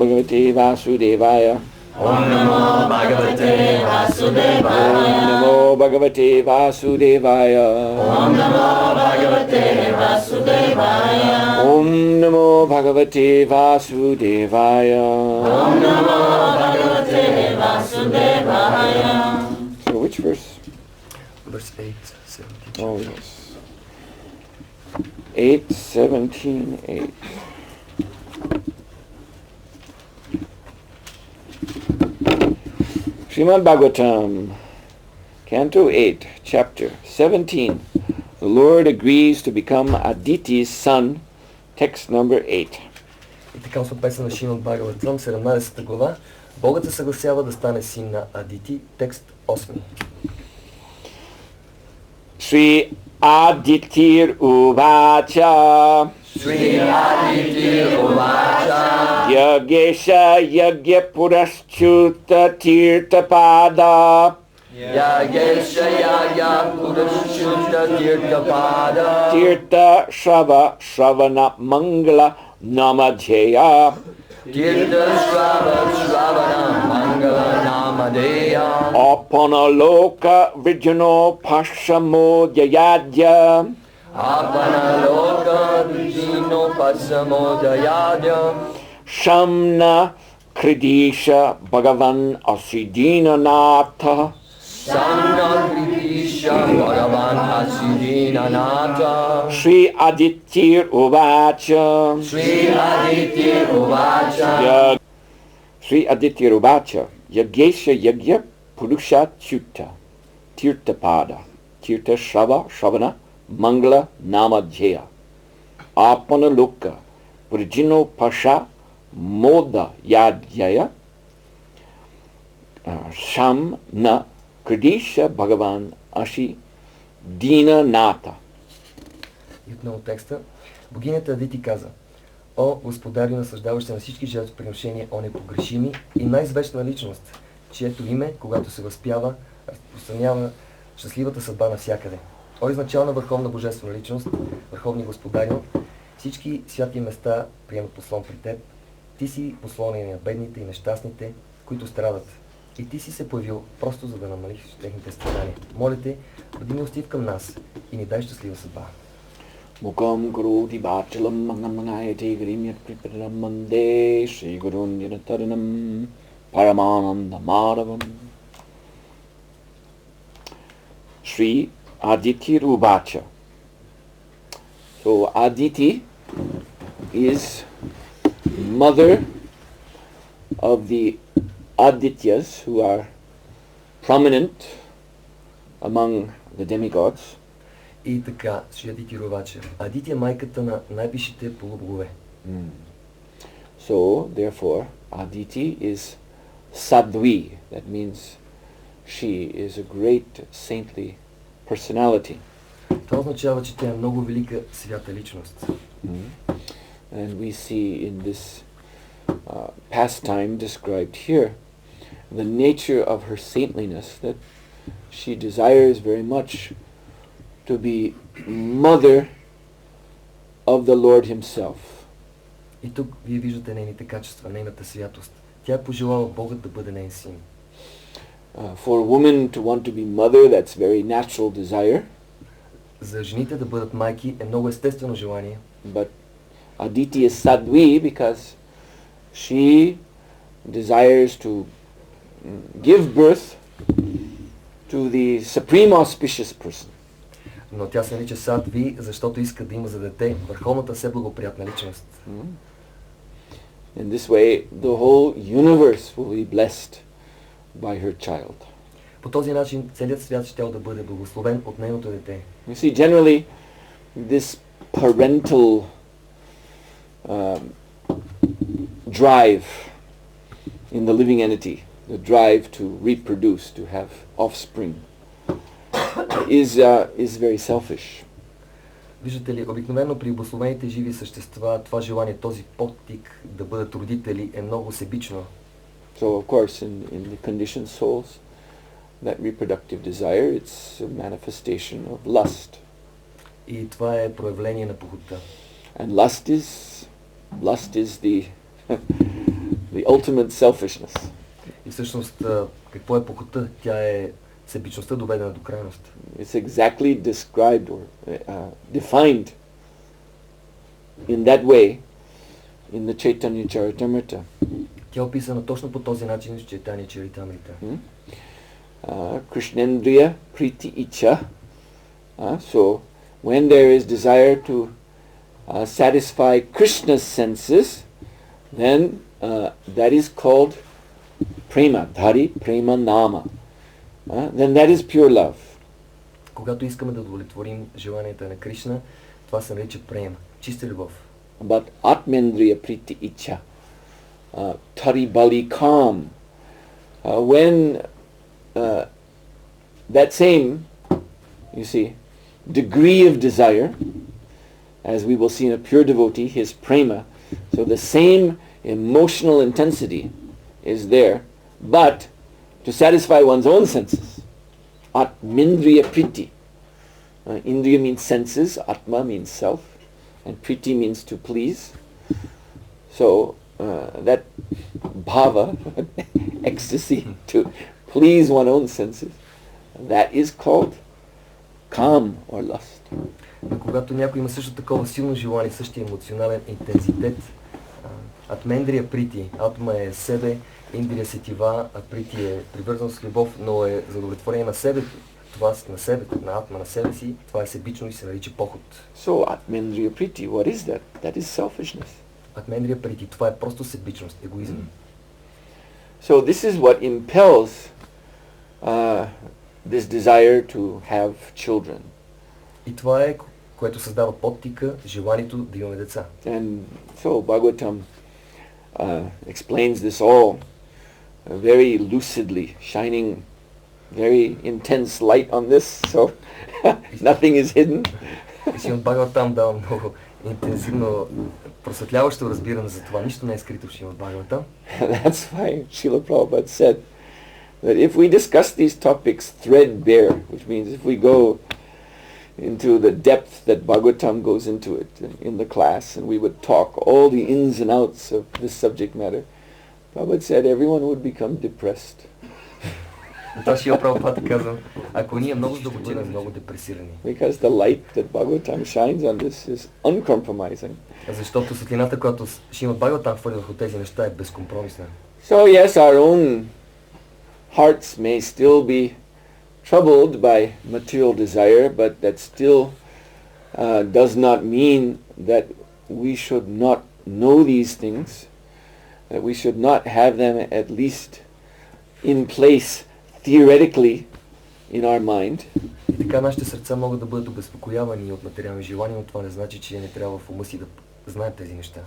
Bhagavate Vasudevaya. Om Namo Bhagavate Vasudevaya. Om Namo Bhagavate Vasudevaya. Om Namo Bhagavate Vasudevaya. Om Namo Bhagavate Vasudevaya. Om Namo Bhagavate Vasudevaya. So which verse? Verse 8, 17. Oh yes. 8, 17, 8. Srimad Bhagavatam, Canto 8, Chapter 17. The Lord agrees to become Aditi's son. Text number 8. И така от песен на Шримад Бхагаватам, 17 глава. Богът се съгласява да стане син на Адити. Текст 8. Sri Aditir Uvacha. Sri Aditir Uvacha. Yagesha Yagyapuraschuta Tirthapada. Yagesha Yagyapuraschuta Tirthapada. Tirtha Shrava Shravana Mangala Namadhyaya. Tirtha Shrava Shravana Mangala Namadeya. Apanaloka Vijano Pashamo Jayadya. Apanaloka Vijino Pasamodayadya. Shamna Kridisha Bhagavan Asidina Natha Samna Kritisha Bhagavan Asidina Nata Sri Aditya Uvacha Sri Aditya Uvacha Sri Aditya Uvacha Yagesha Yagya Purusha Tyuta Tirthapada Tirtha Shravana Mangala Namadhyaya Apana Loka Purjino Pasha Moda Yadhyaya Sham Na Kridisha Bhagavan Ashi Dina Nata. И отново текста. Богинята Адити каза: О, Господарю, насъждаваща на всички жертвоприношения, о непогрешими и най-извечна личност, чието име, когато се възпява, разпространява щастливата съдба навсякъде. О, изначална върховна божествена личност, върховни Господарю, всички святи места приемат послон при теб. Ти си послонен на бедните и нещастните, които страдат. И ти си се появил просто за да намалиш техните страдания. Моля те, бъди милостив към нас и ни дай щастлива съдба. Mukam Guru Divachalam Mangamangayate Grimyat Pripadanam Mande Shri Gurun Dinataranam Paramananda Madhavam Sri Aditi Rubacha. So Aditi is mother of the Adityas who are prominent among the demigods. И така, Шри Адити Ровача. Адити е майката на най-висшите полубогове. So, therefore, Aditi is Sadhvi. That means she is a great saintly personality. Това означава, че тя е много велика свята личност. And we see in this pastime described here the nature of her saintliness, that she desires very much to be mother of the Lord himself. И тук вие виждате нейните качества, нейната святост. Тя е пожелала Богът да бъде нейн син. For a woman to want to be mother, that's very natural desire. За жените да бъдат майки е много естествено желание. But Aditi is Sadhvi because she desires to give birth to the supreme auspicious person. Но тя се нарича Садви, защото иска да има за дете върховната всеблагоприятна личност. In this way, the whole universe will be blessed by her child. По този начин целият свят ще да бъде благословен от нейното дете. You see, generally, this parental drive in the living entity, the drive to reproduce, to have offspring, is very selfish. Виждате ли, обикновено при благословените живи същества това желание, този подтик да бъдат родители е много себично. So of course in the conditioned souls, that reproductive desire, it's a manifestation of lust. И това е проявление на похотта. And lust is the the ultimate selfishness. И всъщност какво е похотта? Тя е себичността доведена до крайност. It's exactly described or defined in that way in the Chaitanya Charitamrita. Тя е описана точно по този начин в Чайтания Чаритамрита. Krishnendriya Priti Icha. So when there is desire to satisfy Krishna's senses, then that is called prema, dhari prema nama. Then that is pure love. Когато искаме да удовлетворим желанията на Кришна, това се нарича према, чиста любов. But Atmendriya Priti Icha, Taribali Kam, when that same, you see, degree of desire, as we will see in a pure devotee, his prema, so the same emotional intensity is there, but to satisfy one's own senses. Atmindriya Priti. Indriya means senses, Atma means self, and Priti means to please. So that bhava, ecstasy to please one's own senses, that is called kam or lust. Но когато някой има също такова силно желание, същия емоционален интензитет, Атмендрия прити. Атма е себе, индрия сетива, а прити е привързаност, любов, но е за удовлетворение на себе. Това на себе, на атма, на себе си, това е себично и се нарича поход. So atmendriya priti, what is that? That is selfishness. Атмендрия прити, това е просто себичност, егоизъм. So this is what impels this desire to have children. И това е, което създава подтика, желанието да имаме деца. And so Bhagavatam explains this all very lucidly, shining very intense light on this, so nothing is hidden. Шримад Бхагаватам дава много интензивно просветляващо разбиране за това. Нищо не е скрито в Шримад Бхагаватам. That's why Srila Prabhupada said that if we discuss these topics threadbare, which means if we go into the depth that Bhagavatam goes into it in the class, and we would talk all the ins and outs of this subject matter, Prabhupada said everyone would become depressed. Това Шрила Прабхупада казва, ако ние много задълбочим, много депресирани. Because the light that Bhagavatam shines on this is uncompromising. Защото светлината, която Шримад Бхагаватам хвърля върху тези неща, е безкомпромисна. So yes, our own hearts may still be troubled by material desire, but that still does not mean that we should not know these things, that we should not have them at least in place theoretically in our mind. И така нашите сърца могат да бъдат обезпокоявани от материални желания, но това не значи, че не трябва в ума си да знаем тези неща.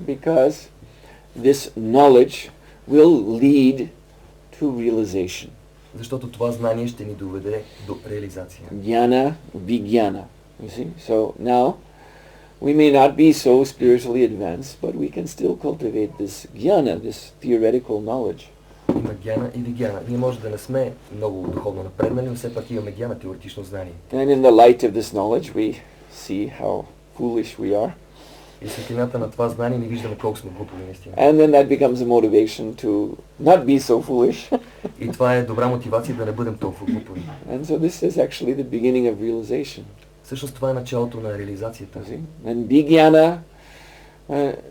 Because this knowledge will lead to realization. Защото това знание ще ни доведе до реализация. Jnana vijnana. You see? So now we may not be so spiritually advanced, but we can still cultivate this jnana, this theoretical knowledge. Има гяна и вигяна. Ние може да не сме много духовно напреднали, но все пак имаме гяна, теоретично знание. And in the light of this knowledge we see how foolish we are. И светлината на това знание не виждаме колко сме глупави наистина. And then that becomes a motivation to not be so foolish. И това е добра мотивация да не бъдем толкова глупави. And so this is actually the beginning of realization. Всъщност това е началото на реализацията. And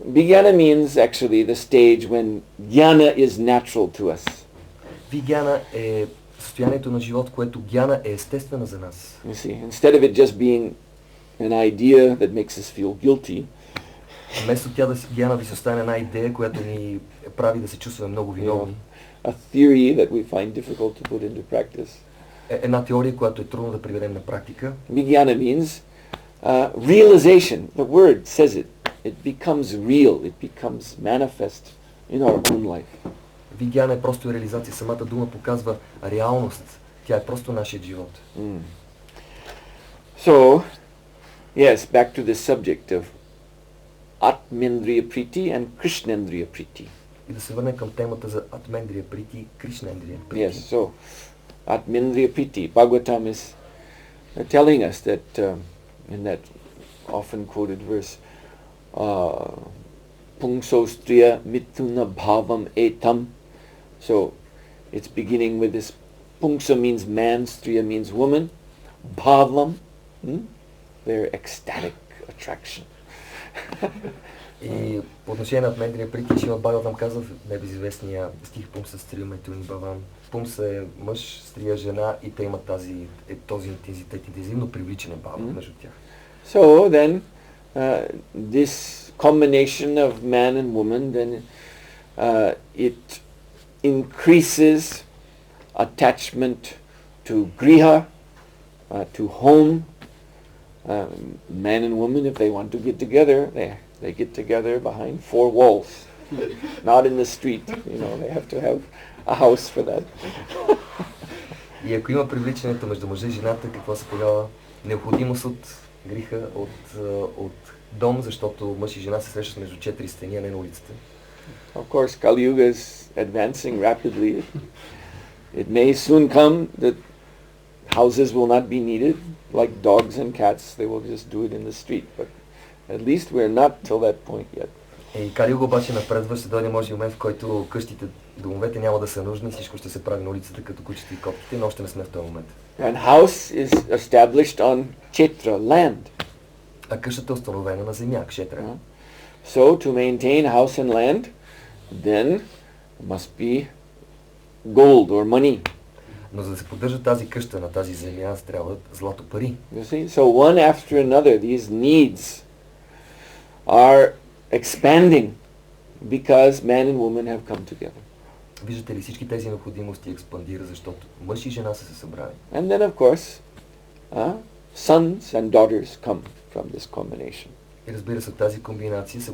vijnana means actually the stage when jnana is natural to us. Вигяна е състоянието на живот, което гяна е естествена за нас. You see, instead of it just being an idea that makes us feel guilty, Вместо тя гяна да си остане една идея, която ни прави да се чувстваме много виновни. A theory that we find difficult to put into practice. Една теория, която е трудно да приведем на практика. Vijnana means realization. The word says it. It becomes real. It becomes manifest in our own life. Вигяна е просто реализация. Самата дума показва реалност. Тя е просто нашият живот. So, yes, back to the subject of Atmendriya Priti and Krishnendriya Priti. И да се върнем към темата за Атмендрия Прити и Кришнендрия Прити. Yes, so Atmendriya Priti. Bhagavatam is telling us that in that often quoted verse, Pungsostriya Mithuna Bhavam Etam. So it's beginning with this. Pungsa means man, Striya means woman. Bhavam, their ecstatic attraction. И по отношение на Атмендрия Прити, Шримад Бхагаватам казва в небезизвестния стих Пумса Стрия Майтуни Бавам. Пумса е мъж, Стрия жена и те имат този интензитет, интензивно привличане бава между тях. So then this combination of man and woman, then it increases attachment to griha, to home. Man and woman, if they want to get together, they get together behind four walls, not in the street. You know, they have to have a house for that. И ако има привличането между мъжа и жената, какво се появява? Необходимост от гриха, от дом, защото мъж и жена се срещат между четири стени, а не на улицата. Of course, Kali Yuga is advancing rapidly. It may soon come that houses will not be needed, like dogs and cats. They will just do it in the street. But at least we're not till that point yet. И Кали Юга обаче напредва, ще дойде може момент, в който къщите, домовете няма да са нужни, всичко ще се прави на улицата, като кучета и котките, но още не сме в този момент. And house is established on Kshetra, land. А къщата е установена на земя, кшетра. So to maintain house and land, then must be gold or money. Но за да се поддържа тази къща на тази земя, трябват злато пари. You see? So one after another, these needs are expanding because man and woman have come together. Виждате ли, всички тези необходимости експандира, защото мъж и жена са се събрали. And then of course, sons and daughters come from this combination. И разбира се, тази комбинация се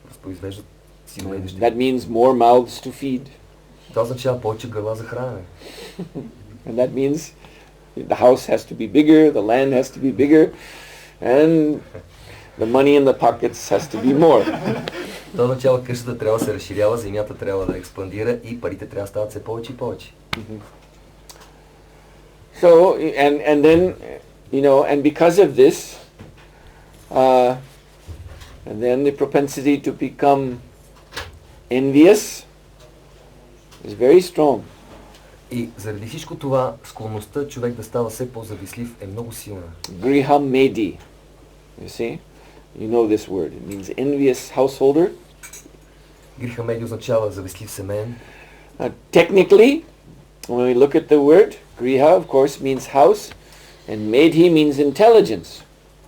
възпроизвеждат синове и дъщери. That means more mouths to feed. Това означава повече гърла за хранене. And that means the house has to be bigger, the land has to be bigger, and the money in the pockets has to be more. Това означава, къщата трябва да се разширява, земята трябва да експандира и парите трябва да стават все повече и повече. So, and then, and because of this, and then the propensity to become envious is very strong. И заради всичко това, склонността човек да става все по-завистлив е много силна. Griha medi. You see? You know this word. It means envious householder. Гриха меди означава завистлив семейен. Technically, when we look at the word, griha of course means house, and medhi means intelligence.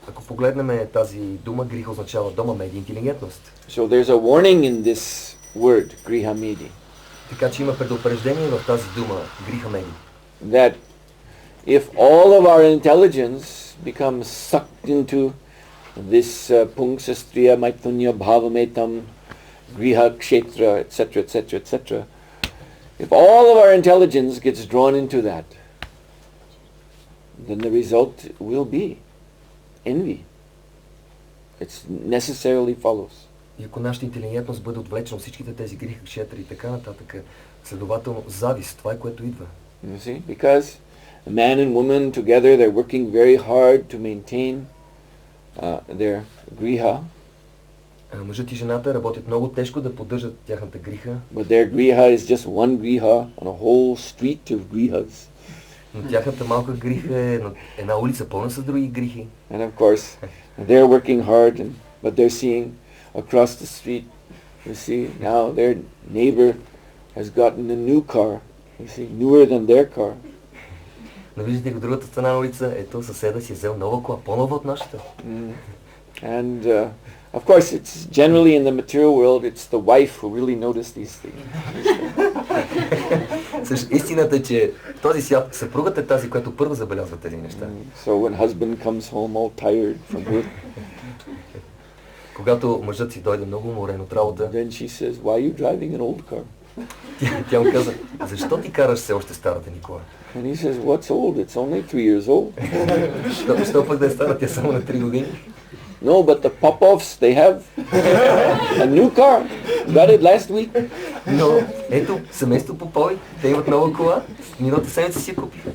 Ако погледнем тази дума, гриха означава дома, меди, интелигентност. So there's a warning in this word, griha medi. Така че има предупреждение в тази дума, гриха меди. That if all of our intelligence becomes sucked into this pungsastriya maithunya bhavametam griha kshetra, etc., etc., etc., if all of our intelligence gets drawn into that, then the result will be envy. It necessarily follows. И ако нашата интелигентност бъде отвлечена от всичките тези гриха, кшетри и така нататък, следователно завист, това е което идва. You see? Because a man and woman together, they're working very hard to maintain their griha. Мъжът и жената работят много тежко да поддържат тяхната гриха. But their griha is just one griha on a whole street of grihas. Но тяхната малка гриха е на една улица пълна с други грихи. And of course, they're working hard, but they're seeing across the street, you see, now their neighbor has gotten a new car, you see, newer than their car. Но виждате в другата страна на улица, ето съседа си е взел нова кола, по-нова от нашата. And of course, it's generally in the material world, it's the wife who really noticed these things. Истината е, че в този свят съпругата е тази, която първо забелязва тези неща. So when husband comes home all tired from work, когато мъжът си дойде много уморен от работа, then she says, "Why are you driving an old car?" тя му каза, защо ти караш все още старата ни кола? And he says, "What's old? It's only 3 years old." Що пък да е стара, тя само на 3 години? No, but the Popovs, they have a new car. Got it last week. Но ето, семейство Попови, те имат нова кола, миналата седмица си купиха.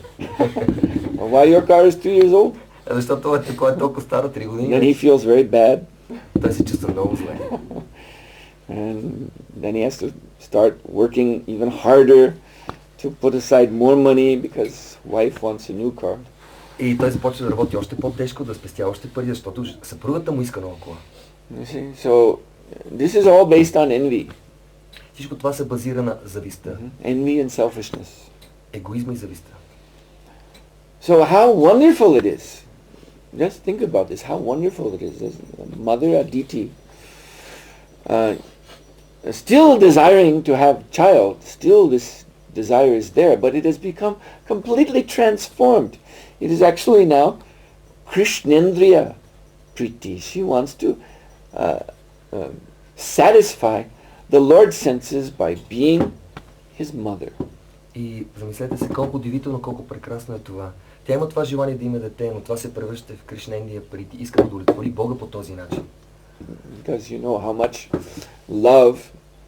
Why your car is 3 years old? Защото това кола е толкова стара, 3 Then години. he feels very bad. Той се чувства много зле. And then he has to start working even harder to put aside more money because wife wants a new car. И той започва да работи още по-тежко, да спестява още пари, защото съпругата му иска нова кола. You see? So this is all based on envy. Всичко това се базира на завистта. Envy and selfishness. Егоизма и завистта. So how wonderful it is. Just think about this, how wonderful it is. Mother Aditi, still desiring to have child, still this desire is there, but it has become completely transformed. It is actually now Krishnendriya Priti. She wants to satisfy the Lord's senses by being his mother. И замислете се колко удивително, колко прекрасно е това. Тя има това желание да има дете, но това се превръща в Кришнендия Прити. Иска да удовлетвори Бога по този начин. Because you know how much love...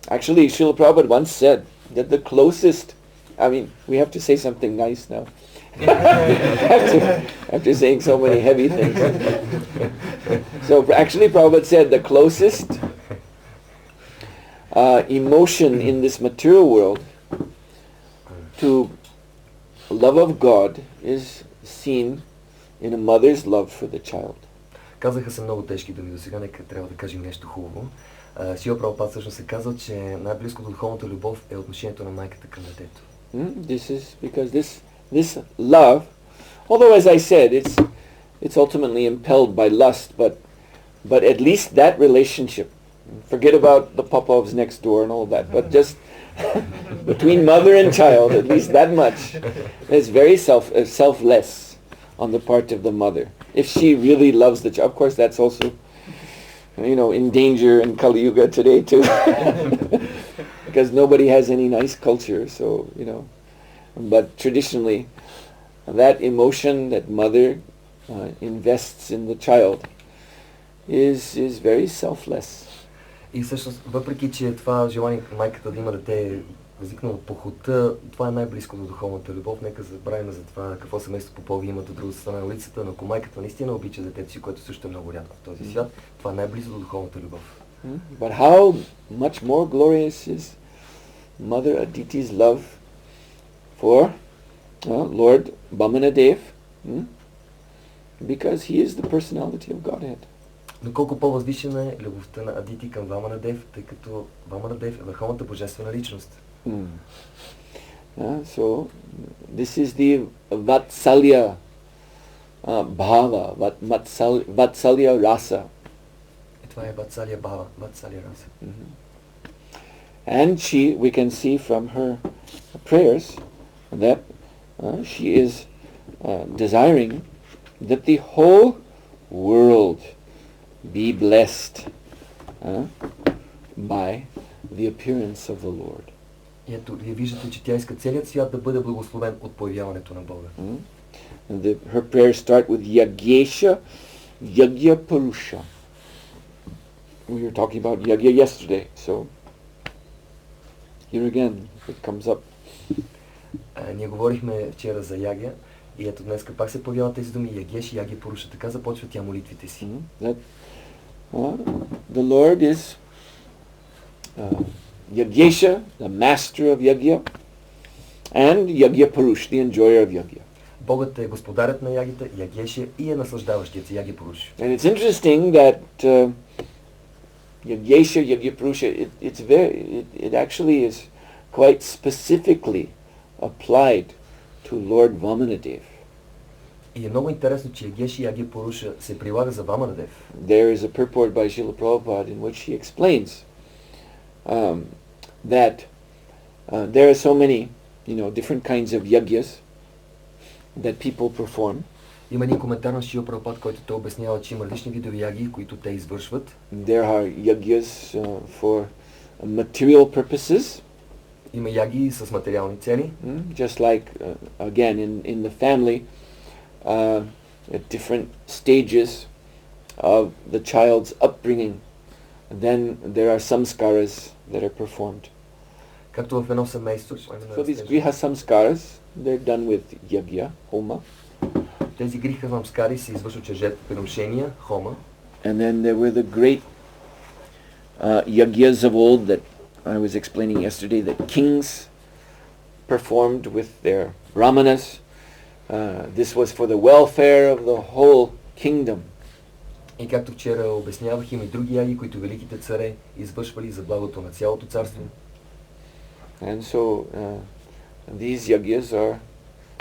Actually, Srila Prabhupada once said that the closest... I mean, we have to say something nice now. after saying so many heavy things. So actually Prabhupada said the closest emotion in this material world to love of God is seen in a mother's love for the child. Казаха се много тежки думи до сега, нека трябва да кажем нещо хубаво. Шрила Прабхупада всъщност се казва, че най-близко до духовната любов е отношението на майката към детето. This is because this love, although as I said, it's ultimately impelled by lust, but at least that relationship, forget about the Popovs next door and all that, but just between mother and child, at least that much, is very selfless on the part of the mother. If she really loves the child, of course that's also, in danger in Kali Yuga today too, because nobody has any nice culture, so, but traditionally, that emotion that mother invests in the child is very selfless. И всъщност, въпреки че това желание майката да има дете е възникнало от похота, това е най-близко до духовната любов. Нека забравим за това какво семейство Попови имат от другата страна на улицата, но ако майката наистина обича детето си, което също е много рядко в този свят, това е най-близко до духовната любов. But how much more glorious is Mother Aditi's love for Lord Vamana, because he is the personality of Godhead. Но колко по-възвишена е любовта на Адити към Ваманадев, тъй като Ваманадев е върховната божествена личност. So this is the Vatsalya Bhava, Vatsalya Rasa. Това е Ватсалия Бхава, Ватсалия Раса. And we can see from her prayers that she is desiring that the whole world be blessed by the appearance of the Lord. И ето, вие виждате, че тя иска целият свят да бъде благословен от появяването на Бога. Her prayers start with Yagyesha, Yagya Purusha. We were talking about Yagya yesterday, so here again it comes up. Ние говорихме вчера за Ягя и ето днеска пак се появяват тези думи Ягеш и Ягя Пуруша. Така започва тя молитвите си. The Lord is Yagyesha, the master of Yagya, and Yagya Purush, the enjoyer of Yagya. Богът е господарят на Ягите, Ягеше и е наслаждаващият се Ягя Пуруш. And it's interesting that Yagyesha, Yagya Purusha, it actually is quite specifically applied to Lord Vamanadev. И е много интересно, че Ягеш и Ягя Пуруша се прилага за Ваманадев. There is a purport by Srila Prabhupada in which he explains that there are so many, different kinds of yagyas that people perform. Има един коментар на Шрила Прабхупада, който той обяснява, че има различни видове яги, които те извършват. There are yagyas for material purposes. Има яги с материални цели. Just like, again, in the family, at different stages of the child's upbringing, then there are samskaras that are performed. Както в едно семейство. So these griha samskaras, they're done with yagya, homa. Тези гриха самскари се извършват чрез жертвоприношения, хома. And then there were the great yagyas of old that I was explaining yesterday that kings performed with their brahmanas. This was for the welfare of the whole kingdom. И както вчера обяснявах, има и други яги, които великите царе извършвали за благото на цялото царство. And so these yagyas are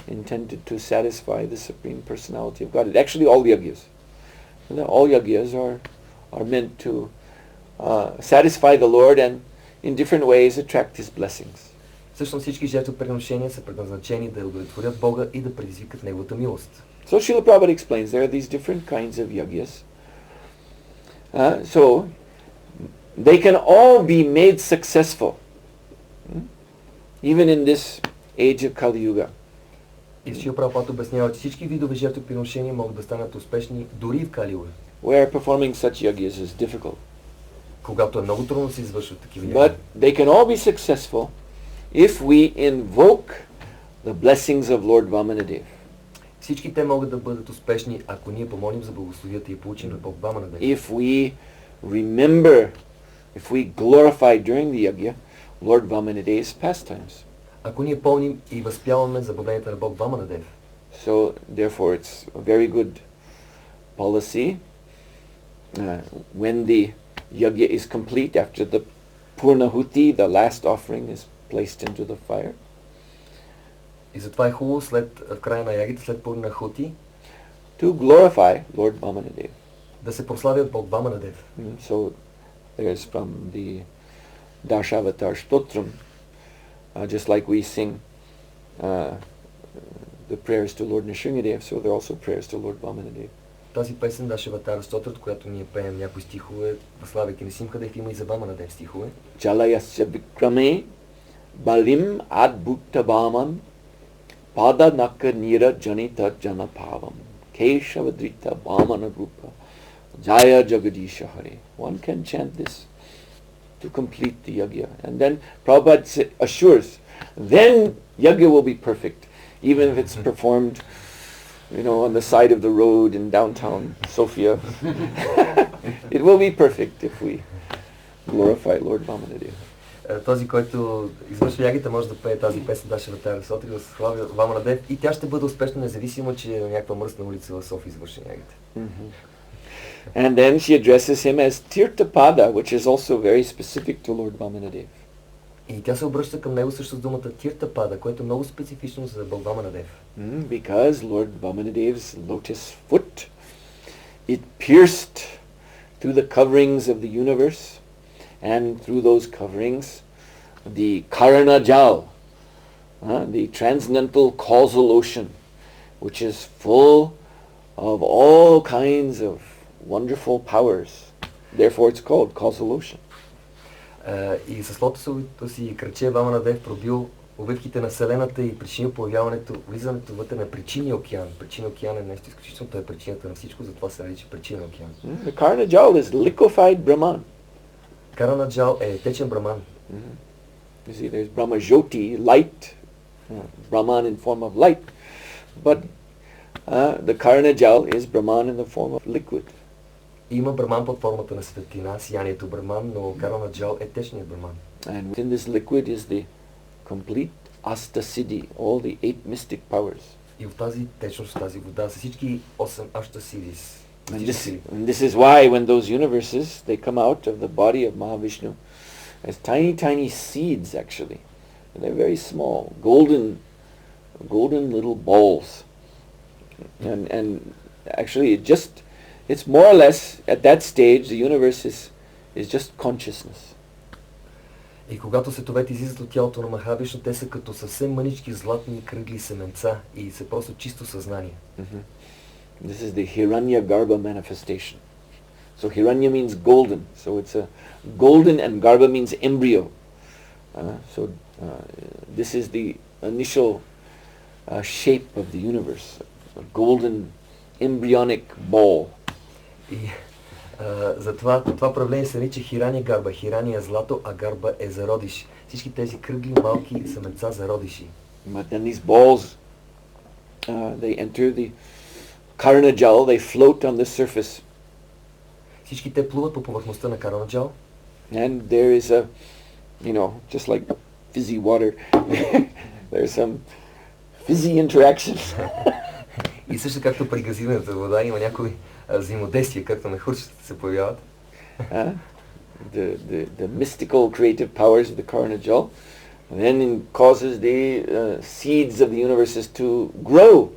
intended to satisfy the Supreme Personality of God. Actually, all yagyas. All yagyas are meant to satisfy the Lord and in different ways attract His blessings. Всъщност всички жертвоприношения са предназначени да удовлетворят Бога и да предизвикат Неговата милост. So Srila Prabhupada explains there are these different kinds of yagyas. So they can all be made successful, even in this age of Kali Yuga. И Шрила Прабхупада обяснява, че всички видове жертвоприношения могат да станат успешни дори в Кали Юга. Where performing such yagyas is difficult. Когато е много трудно да се извършват такива яги. But they can all be successful if we invoke the blessings of Lord Vamanadev. Всички те могат да бъдат успешни, ако ние помолим за благословията и получим на Бог Ваманадев. If we remember, if we glorify during the yagya Lord Vamanadev's pastimes. Ако ние помним и възпяваме забавленията на Бог Ваманадев. So therefore it's a very good policy when the yajna is complete, after the purnahuti, the last offering, is placed into the fire. И затова е хубаво в края на ягите, след пурнахути, to glorify Lord Vamanadev. Да се прославят Бог Ваманадев. So there's from the Dashavatar Stotram, just like we sing the prayers to Lord Nrsimhadev, so there are also prayers to Lord Vamanadev. Тази песен Дашаватар Стотрат, която ние пеем някои стихове, славяйки Нрсимхадев, има и за Ваманадев стихове. Chalayasya vikrame balim adbhutta bhaman pada nakka nira janita janapavam keshavadrita bhamana rupa jaya jagadisha hare. One can chant this to complete the yajna. And then Prabhupada assures, then yajna will be perfect, even if it's performed, on the side of the road in downtown Sofia. It will be perfect if we glorify Lord Vamanadev. Този, който извършва ягите, може да пее тази песен Дашаватар Сотри, да слави Ваманадев, и тя ще бъде успешна, независимо, че е на някаква мръсна улица в София извършва ягите. And then she addresses him as Tirthapada, which is also very specific to Lord Vamanadev. И тя се обръща към него също с думата Тиртапада, което е много специфично за Бог Ваманадев. Because Lord Vamanadev's lotus foot, it pierced through the coverings of the universe, and through those coverings, the Karana Jal, the transcendental causal ocean, which is full of all kinds of wonderful powers. Therefore it's called causal ocean. И с лотосовото си кръче Ваманадев пробил обвивките на Вселената и причинил появяването, влизането вътре на причинния океан. Причинния океан е нещо изключително, той е причината на всичко, затова се нарича причинен океан. The Karana Jal is liquefied Brahman. Карана Джал е течен Браман. You see, there's Brahma Jyoti, light, Brahman in form of light, but the Karana Jal is Brahman in the form of liquid. Има Браман под формата на светлина, сиянието Браман, но Карана Джал е течният Браман. And within this liquid is the complete Astasiddhi, all the 8 mystic powers. И в тази течност, в тази вода са всички 8 Аштасидис. And this is why when those universes, they come out of the body of Mahavishnu as tiny, tiny seeds actually. And they're very small, golden little balls. And actually it's more or less, at that stage, the universe is just consciousness. И когато световете излизат от тялото на Махавишну, те са като съвсем мънички златни кръгли семенца и са просто чисто съзнание. This is the Hiranyagarbha manifestation. So Hiranya means golden. So it's a golden, and Garbha means embryo. This is the initial shape of the universe. A golden embryonic ball. И затова това проявление се нарича Хирания Гарба. Хирания е злато, а Гарба е зародиш. Всички тези кръгли малки семенца зародиши. But then these balls, they enter the Karana Jal, they float on the surface. Всички те плуват по повърхността на Карана Джал. And there is a, just like fizzy water, there's some fizzy interaction. И също както при газираната вода има някои взаимодействия, както на хурчетата се появяват. The mystical creative powers of the Karana Jal then causes the seeds of the universes to grow.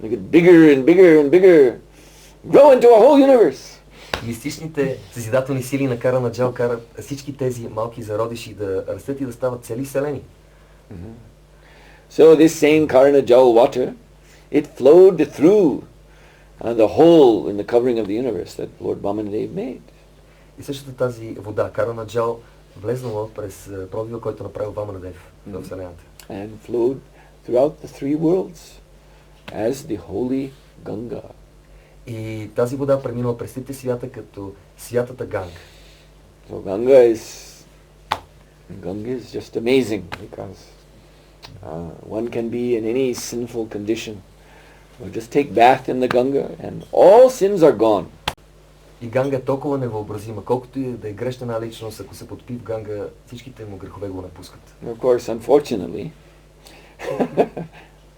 They get bigger and bigger and bigger, grow into a whole universe. Мистичните съзидателни сили на Карана Джал карат всички тези малки зародиши да растат и да стават цели вселени. So this same Karana Jal water, it flowed through the hole in the covering of the universe that Lord Vamanadev made. И същата тази вода, Карана Джал, влезнала през пробива, който направил Ваманадев в вселената. And flowed throughout the 3 worlds as the holy Ganga. И тази вода преминала през трите свята като святата Ганга. So Ganga is just amazing because one can be in any sinful condition. Or just take bath in the Ganga and all sins are gone. И Ганга е толкова невъобразима, колкото и да е грешна една личност, ако се потопи в Ганга, всичките му грехове го напускат. Of course, unfortunately,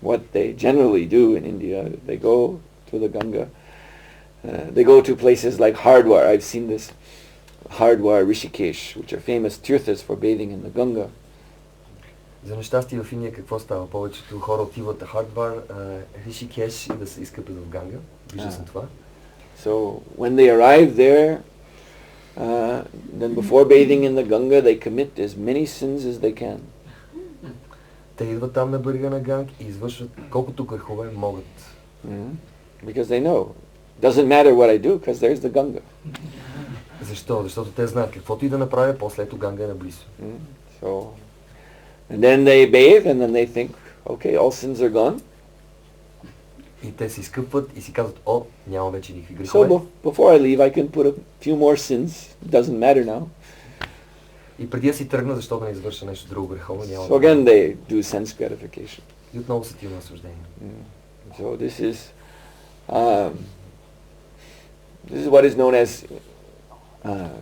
what they generally do in India, they go to the Ganga They go to places like Hardwar. I've seen this. Hardwar, Rishikesh, which are famous tirthas for bathing in the Ganga. За нещастие в Индия какво става? Повечето хора отиват на Хардвар, Ришикеш и да се изкъпят в Ганга. Вижда съм това. So when they arrive there, then before bathing in the Ganga, they commit as many sins as they can. Те идват там на брега на Ганг и извършват колкото грехове могат. Because they know, doesn't matter what I do, because there's the Ganga. Защо? Защото те знаят каквото и да направя, после ето Ганга е наблизо. So, and then they bathe, and then they think, okay, all sins are gone. И те се изкъпват и си казват, о, няма вече никакви грехове. So before I leave, I can put a few more sins. It doesn't matter now. И преди да си тръгна, защо да не извърша нещо друго греховно, няма. So again, they do sense gratification. И отново са тия наслаждения. So this is what is known as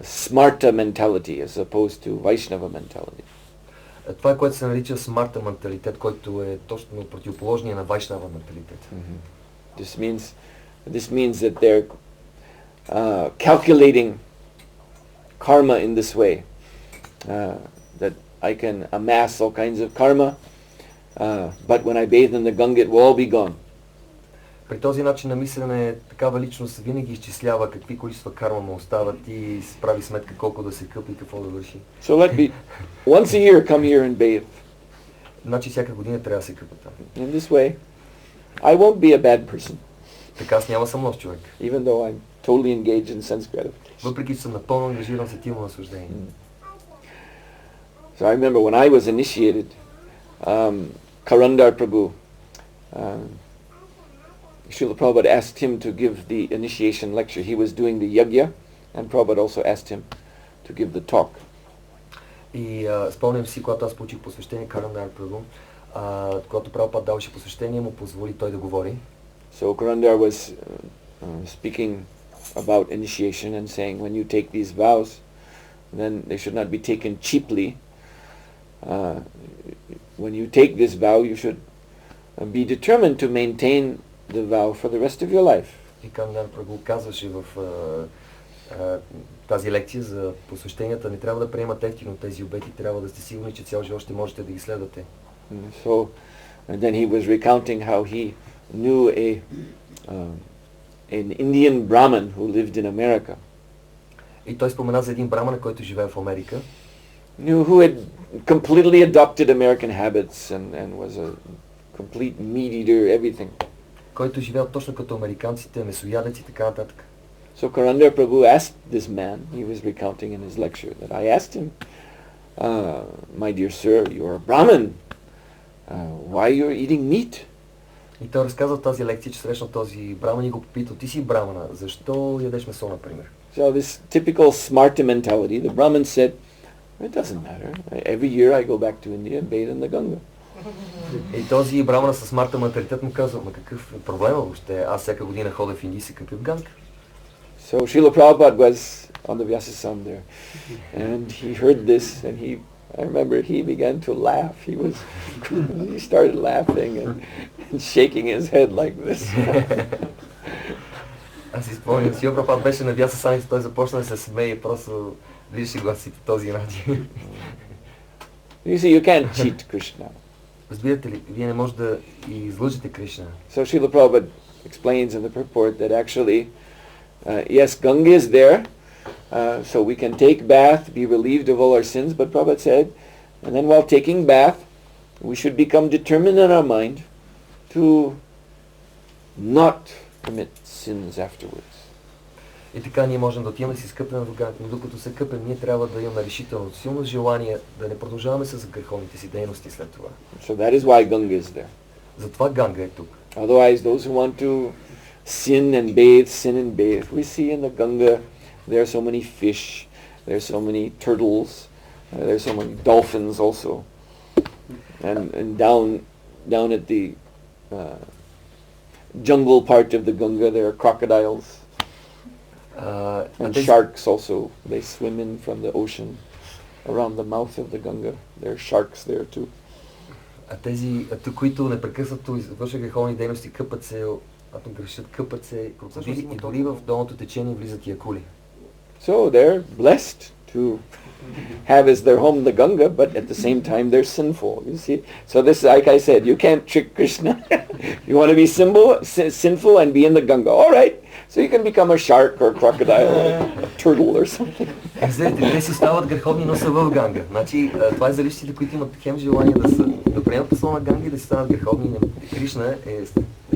smarta mentality, as opposed to Vaishnava mentality. Това е, което се нарича смарта менталитет, който е точно противоположния на Вайшнава менталитет. This means that they're calculating karma in this way, that I can amass all kinds of karma, but when I bathe in the Ganga, it will all be gone. При този начин на мислене такава личност винаги изчислява какви количества карма му остават и се прави сметка колко да се къпи и какво да върши. So let me once a year come here and bathe. Значи всяка година трябва да се къпа там. In this way, I won't be a bad person. Така аз няма съм лош човек. Even though I'm totally engaged in sense gratification. Въпреки че съм напълно ангажиран с етилно наслаждение. So I remember when I was initiated, Karandar Prabhu, Srila Prabhupada asked him to give the initiation lecture. He was doing the yajna, and Prabhupada also asked him to give the talk. И спомням си, когато аз получих посвещение, Карандар Прабhu, когато Прабхупад даваше посвещение, му позволи той да говори. So Karandar was speaking about initiation and saying, when you take these vows, then they should not be taken cheaply. When you take this vow, you should be determined to maintain the vow for the rest of your life. И Карандар Прабhu казваше в тази лекция за посвещенията, не трябва да приемат ефтино тези обети, трябва да сте сигурни, че цял живот ще можете да ги следвате. So, and then he was recounting how he knew an Indian Brahmin who lived in America. И той спомена за един браман, който живее в Америка. Who had completely adopted American habits and was a complete meat eater, everything. Който живее точно като американците, месоядец и така нататък. So Karandar Prabhu asked this man, he was recounting in his lecture, that I asked him, my dear sir, you're a Brahmin, why you're eating meat? И той разказва тази лекция, че срещна този браман и го попитал, ти си брамана, защо ядеш месо, например? So this typical smarta mentality, the Brahmin said, it doesn't matter. Every year I go back to India and bathe in the Ganga. И този брамана с смарта менталитет му казва, ма какъв е проблема въобще? Аз всяка година ходя в Индия и се къпя в Ганга. So Srila Prabhupada was on the Vyasasam there, and he heard this, and I remember he began to laugh. He started laughing and shaking his head like this. Аз си спомням, Сила Прабхупад беше на Vyasasam и той започна да се смее и просто виждаше гласите по този начин. You see, you can't cheat Krishna. Разбирате ли, вие не може да излъжете Кришна. So Srila Prabhupada explains in the purport that actually, yes, Ganga is there, so we can take bath, be relieved of all our sins, but Prabhupada said, and then while taking bath, we should become determined in our mind to not commit sins afterwards. И така ние можем да отиваме да си скъпим в Ганга, но докато се къпем, ние трябва да имаме решително, силно желание да не продължаваме с греховните си дейности след това. So that is why Ganga is there. Затова Ганга е тук. Otherwise, those who want to sin and bathe. We see in the Ganga, there are so many fish, there are so many turtles, there are so many dolphins also. And down at the jungle part of the Ganga, there are crocodiles. And sharks also, they swim in from the ocean around the mouth of the Ganga. There are sharks there too. А тези, които непрекъснато извършват греховни дейности, къпат се Когато грешат, къпат се крокодили и дори в долното течение влизат и акули. So they're blessed to have as their home the Ganga, but at the same time they're sinful. You see, so this, like I said, you can't trick Krishna. You want to be sinful and be in the Ganga. All right, so you can become a shark or a crocodile or a turtle or something. Те си стават греховни, но са в Ганга. Значи, това е за личните, които имат хем желание да приемат посол на Ганга и да си станат греховни. Кришна е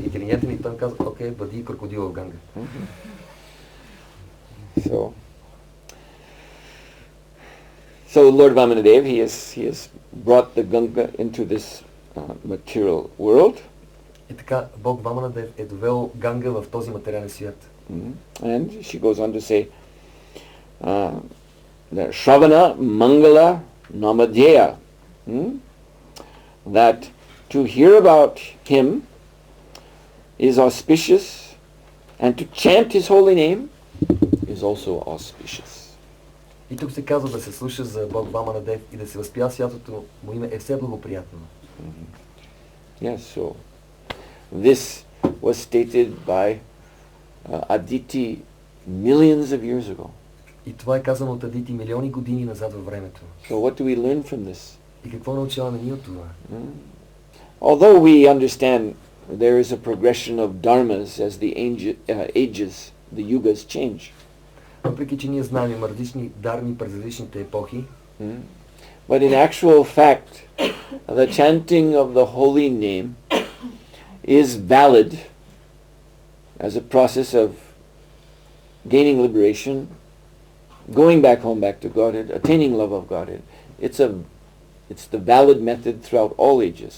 интелигентен и той казва, окей, бъди крокодил в Ганга. So Lord Vamanadev, he has brought the Ganga into this material world. И така, Бог Ваманадев е довел Ганга в този материален свят. And she goes on to say, the Shravana Mangala Namadhyaya, that to hear about him is auspicious, and to chant his holy name is also auspicious. И тук се казва да се слуша за Бог Ваманадев и да се възпява святото му име е все благоприятно. Yes, so this was stated by Aditi millions of years ago. И това е казано от Адити милиони години назад във времето. So what do we learn from this? И какво научаваме ние от това? Although we understand there is a progression of dharmas as the ages, the yugas change. Въпреки че ние знаем има различни дарми през различните епохи, but in actual fact, the chanting of the holy name is valid as a process of gaining liberation, going back home, back to Godhead, attaining love of Godhead. It's the valid method throughout all ages.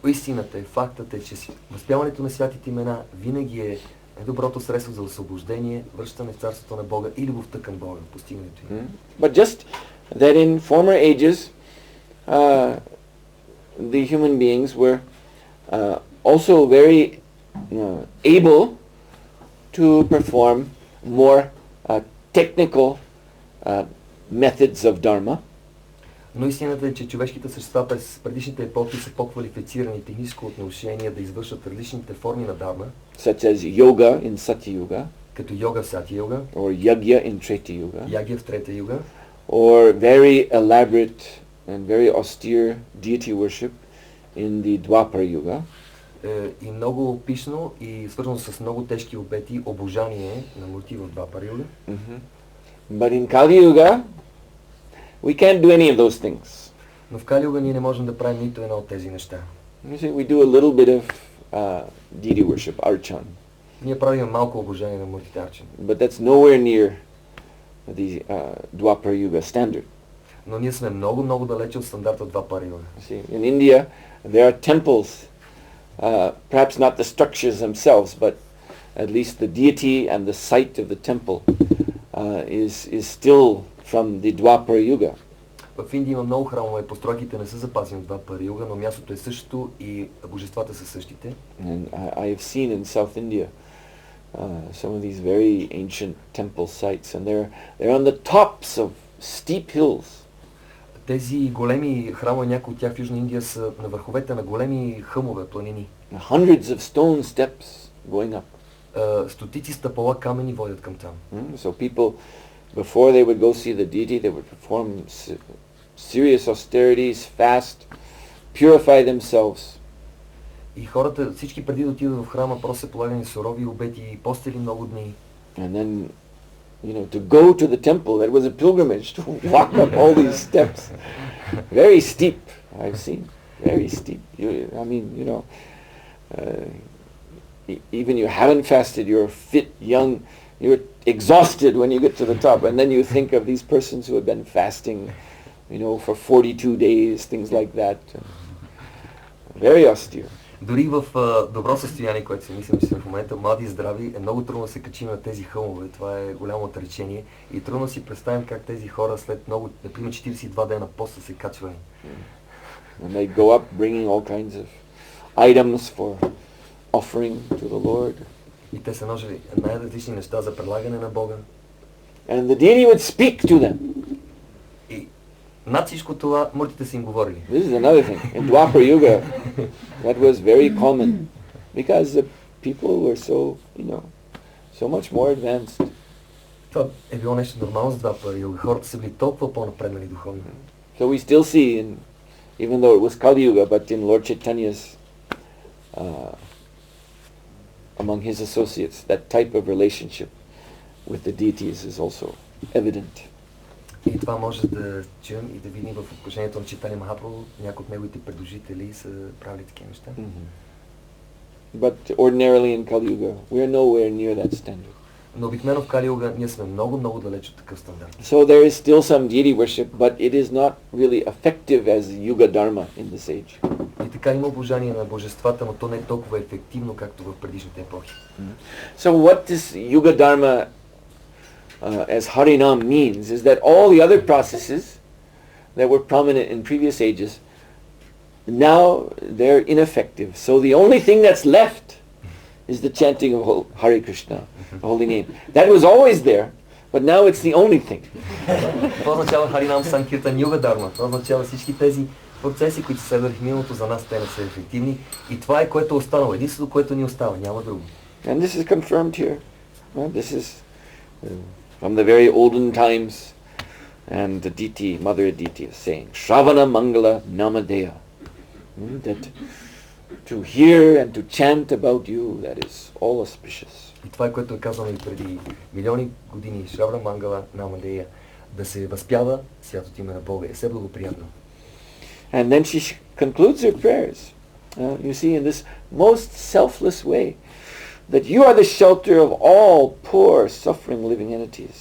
Истината е, фактът е, че възпяването на святите имена винаги е доброто средство за освобождение, връщане в царството на Бога и любовта към Бога, постигането им. But just that in former ages, the human beings were also very able to perform more technical methods of dharma. Но истината е, че човешките същества през предишните епохи са по-квалифицирани в техническо отношение да извършват различните форми на дharma, such as yoga in Satya Yuga, като йога в Сатя юга, or yagya in Treta Yuga, ягия в Трета юга, or very elaborate and very austere deity worship in the Dwapara Yuga. И много пишно и свързано с много тежки обети обожание на мурти в Двапара юга. But in Kali Yuga, we can't do any of those things. Но в Кали юга ние не можем да правим нито едно от тези неща. You see, we do a little bit of deity worship, archan. Ние правим малко обожание на муртите арчан. But that's nowhere near the Dwapara Yuga standard. Но ние сме много далече от стандарта Двапара юга. See, in India, there are temples, perhaps not the structures themselves, but at least the deity and the site of the temple is still from the Dwapara Yuga. В Индия има много храмове, постройките не са запазени от Двапара юга, но мястото е същото и божествата са същите. And I have seen in South India some of these very ancient temple sites, and they're on the tops of steep hills. Тези големи храмове, някои от тях в Южна Индия са на върховете на големи хълмове, планини. Hundreds of stone steps going up. Стотици стъпала камъни водят към там. So people, before they would go see the deity, they would perform serious austerities, fast, purify themselves. И хората, всички преди да отидат в храма, просто се полагани сурови обети и постели много дни. And then, to go to the temple, that was a pilgrimage, to walk up all these steps. Very steep, I've seen. Very steep. Even you haven't fasted, you're fit, young, you're exhausted when you get to the top, and then you think of these persons who have been fasting, for 42 days, things like that. Very austere. Дори в добро състояние, което си мислим, че сме в момента млади и здрави, е много трудно да се качим на тези хълмове. Това е голямо отречение и трудно си представим как тези хора след много, например 42 дена пост се качвали. And they go up bringing all kinds of items for offering to the Lord. И те са ножили най-различни неща за предлагане на Бога. And the deity would speak to them. И над всичко това муртите са им говорили. This is another thing. In Dwapara Yuga, that was very common, because people were so, so much more advanced. Това е било нещо нормално за това пари. Хората са били толкова по-напреднали духовно. So we still see, even though it was Kali Yuga, but in Lord Chaitanya's, among his associates, that type of relationship with the deities is also evident. И това може да чуем и да видим в отношението на Чайтания Махапрабху. Някои от неговите предложители са правили такива неща. But ordinarily in Kali Yuga, we are nowhere near that standard. Но обикновено в Кали Юга ние сме много далеч от такъв стандарт. So there is still some deity worship, but it is not really effective as Yuga Dharma in this age. И така има обожание на божествата, но то не е толкова ефективно, както в предишните епохи. So what this Yuga Dharma as Harinam means is that all the other processes that were prominent in previous ages, now they're ineffective. So the only thing that's left is the chanting of Hare Krishna, the holy name. That was always there, but now it's the only thing. Това означава Харинам Санкиртан Юга Дарма. Това означава всички тези процеси, които следват в миналото, за нас те не са ефективни. И това е което е останало. Единството, което ни остава. Няма друго. And this is confirmed here. This is from the very olden times. And the deity, Mother Aditi is saying, Shravana Mangala Namadeya. That to hear and to chant about you, that is all auspicious. И това е което е казано и преди милиони години. Шравана Мангала Намадея. Да се възпява святото име на Бога. Е все благоприятно. And then she concludes her prayers. You see, in this most selfless way, that you are the shelter of all poor, suffering living entities,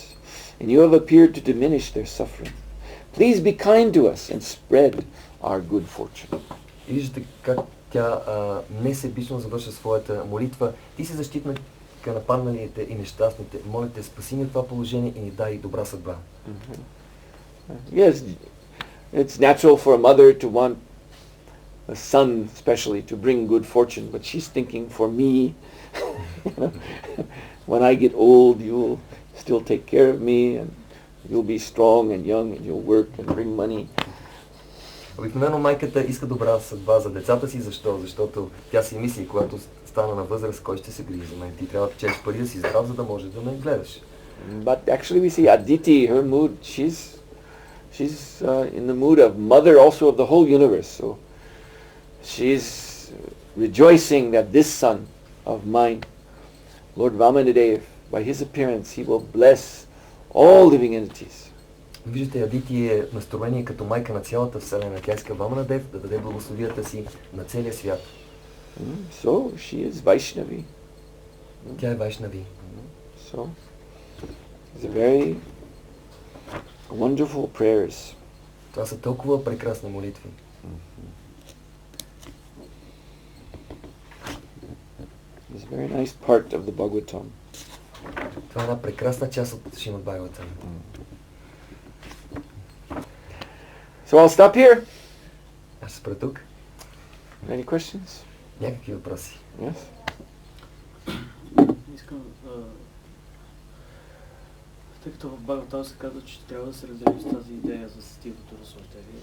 and you have appeared to diminish their suffering. Please be kind to us and spread our good fortune. И виждате как тя несебично завършва своята молитва. Ти си защитник на падналите и нещастните. Моля те, спаси ни от това положение и ни дай добра съдба. Yes, it's natural for a mother to want a son especially to bring good fortune, but she's thinking, for me, when I get old, you'll still take care of me, and you'll be strong and young, and you'll work and bring money. Обикновено майката иска добра съдба за децата си. Защо? Защото тя си мисли, когато стана на възраст, кой ще се грижи за мен? Ти трябва да печелиш пари да си здрав, за да можеш да ме гледаш. But actually we see Aditi, her mood, she's in the mood of mother also of the whole universe. So she's rejoicing that this son of mine, Lord Vamana, by his appearance, he will bless all living entities. Виждате, Адити е настроение като майка на цялата вселена. Тя иска Вамана Дев да даде благословията си на целия свят. So she is Vaishnavi. Тя е Вайшнави. So it's a very wonderful prayers. Това са толкова прекрасни молитви. It's a very nice part of the Bhagavatam. Това е една прекрасна част от Шримад Бхагаватам. So I'll stop here. Аз спра тук. Any questions? Някакви въпроси. Yes? Искам, тъй като в Бхагаватам се казва, че трябва да се разделим с тази идея за стилното разсъждение.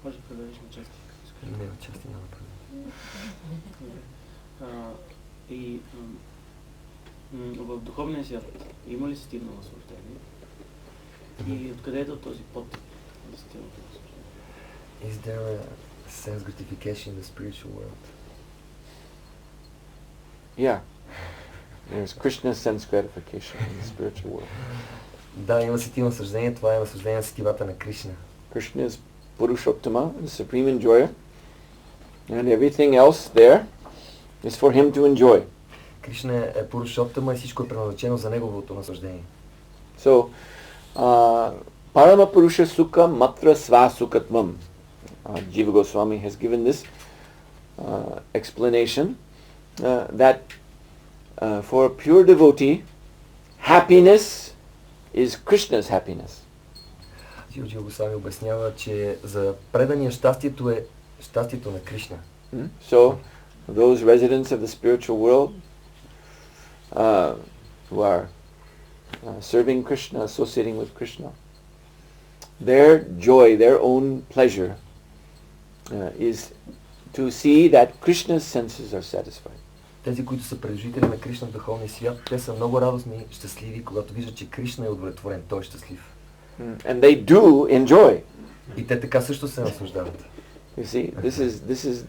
Може да преведеш на части? Не, на части няма проблем. И в духовния свят има ли стилно разсъждение? И откъде е този подтип за стилното разсъждение? Is there a sense gratification in the spiritual world? Yeah. There's Krishna's sense gratification in the spiritual world. Да, има сетивно съждение, това е насъждение на сетивата на Кришна. Krishna is Purushottama, the supreme enjoyer, and everything else there is for him to enjoy. Кришна е Пурушоттама и всичко е предназначено за неговото насъждение. So, Parama Purusha Sukha Matra Sva Sukhatvam. Jiva Goswami has given this explanation that for a pure devotee, happiness is Krishna's happiness. Джива Госвами обяснява, че за предания щастието е щастието на Кришна. So, those residents of the spiritual world who are serving Krishna, associating with Krishna, their joy, their own pleasure is to see that Krishna's senses are satisfied. Тези, които са придружители на Кришна в духовния свят, те са много радостни, щастливи, когато виждат, че Кришна е удовлетворен, той е щастлив. And they do enjoy. И те така също се наслаждават. You see, this is